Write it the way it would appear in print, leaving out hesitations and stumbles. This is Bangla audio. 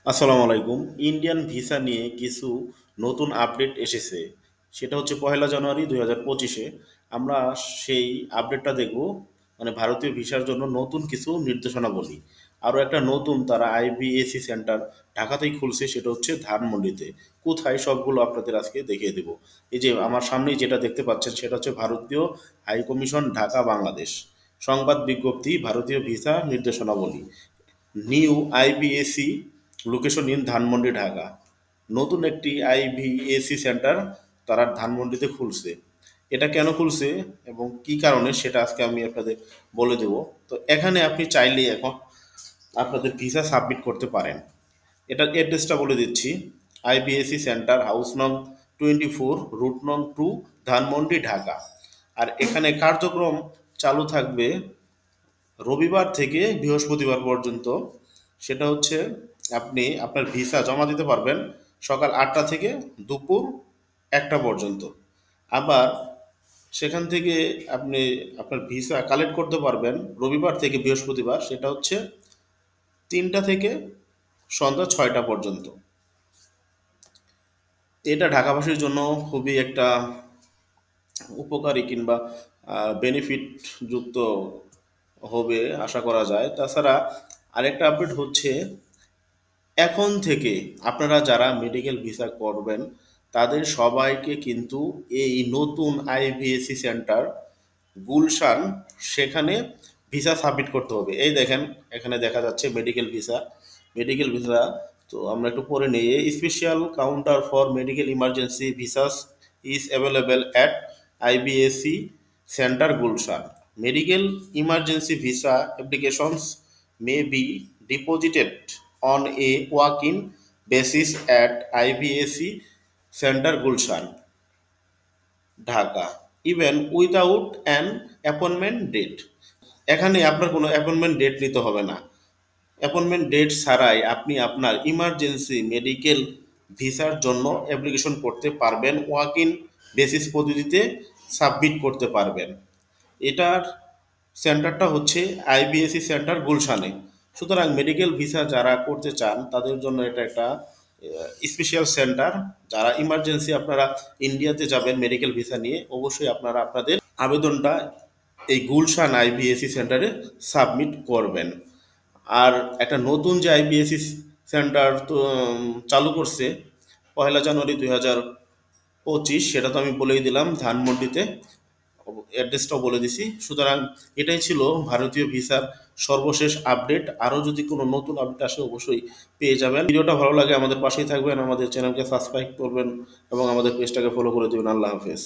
আসসালামু আলাইকুম। ইন্ডিয়ান ভিসা নিয়ে কিছু নতুন আপডেট এসেছে। সেটা হচ্ছে 1 জানুয়ারি 2025-এ। আমরা সেই আপডেটটা দেখব, মানে ভারতীয় ভিসার জন্য নতুন কিছু নির্দেশনাবলী। আরও একটা নতুন তারা আইবিএসি সেন্টার ঢাকাতেই খুলছে, সেটা হচ্ছে ধানমন্ডিতে। কোথায় সবগুলো আপনাদের আজকে দেখিয়ে দেব। এই যে আমার সামনেই যেটা দেখতে পাচ্ছেন সেটা হচ্ছে ভারতীয় হাই কমিশন ঢাকা বাংলাদেশ। সংবাদ বিজ্ঞপ্তি ভারতীয় ভিসা নির্দেশনাবলী। New IBAC location in Dhanmondi Dhaka. নতুন একটি আইবিএসি সেন্টার তারা ধানমন্ডিতে খুলছে। এটা কেন খুলছে এবং কি কারণে সেটা আজকে আমি আপনাদের বলে দেব। তো এখানে আপনি চাইলেই এখন আপনাদের ভিসা সাবমিট করতে পারেন। এটার অ্যাড্রেসটা বলে দিচ্ছি। আইবিএসি সেন্টার, হাউস নং 24, রুট নং 2, ধানমন্ডি ঢাকা। আর এখানে কার্যক্রম চালু থাকবে রবিবার থেকে বৃহস্পতিবার পর্যন্ত। সেটা হচ্ছে আপনি আপনার ভিসা জমা দিতে পারবেন সকাল 8টা থেকে দুপুর 1টা পর্যন্ত। আবার সেখান থেকে আপনি আপনার ভিসা কালেক্ট করতে পারবেন রবিবার থেকে বৃহস্পতিবার, সেটা হচ্ছে 3টা থেকে সন্ধ্যা 6টা পর্যন্ত। এটা ঢাকাবাসীর জন্য খুবই একটা উপকারী কিংবা বেনিফিট যুক্ত হবে আশা করা যায়। তাছাড়া আরেকটা আপডেট হচ্ছে, এখন থেকে আপনারা যারা মেডিকেল ভিসা করবেন তাদের সবাইকে কিন্তু এই নতুন আইভিএসি সেন্টার গুলশান, সেখানে ভিসা সাবমিট করতে হবে। এই দেখেন, এখানে দেখা যাচ্ছে মেডিকেল ভিসা। মেডিকেল ভিসা, তো আমরা একটু পরে নিই। Special counter for medical emergency visas is available at IBAC center Gulshan. Medical emergency visa applications may be deposited on a walk-in basis at IBAC Center Gulshan, Dhaka, even without an appointment date. এখানে আপনার কোনো অ্যাপয়েন্টমেন্ট ডেট নিতে হবে না। অ্যাপয়েন্টমেন্ট ডেট ছাড়াই আপনি আপনার ইমার্জেন্সি মেডিকেল ভিসার জন্য অ্যাপ্লিকেশন করতে পারবেন, ওয়াক ইন বেসিস পদ্ধতিতে সাবমিট করতে পারবেন। এটার সেন্টারটা হচ্ছে আইবিএসি সেন্টার গুলশানে। সুতরাং মেডিকেল ভিসা যারা করতে চান তাদের জন্য এটা একটা স্পেশাল সেন্টার। যারা ইমার্জেন্সি আপনারা ইন্ডিয়াতে যাবেন মেডিকেল ভিসা নিয়ে, অবশ্যই আপনারা আপনাদের আবেদনটা এই গুলশান আইবিএসি সেন্টারে সাবমিট করবেন। আর একটা নতুন যে আইবিএসি সেন্টার তো চালু করছে 1 জানুয়ারি 2025, সেটা তো আমি বলেই দিলাম ধানমন্ডিতে। অ্যাড্রেসটাও বলে দিছি। সুতরাং এটাই ছিল ভারতীয় ভিসার সর্বশেষ আপডেট। আরও যদি কোনো নতুন আপডেট আসে অবশ্যই পেয়ে যাবেন। ভিডিওটা ভালো লাগে আমাদের পাশেই থাকবেন, আমাদের চ্যানেলকে সাবস্ক্রাইব করবেন এবং আমাদের পেজটাকে ফলো করে দেবেন। আল্লাহ হাফেজ।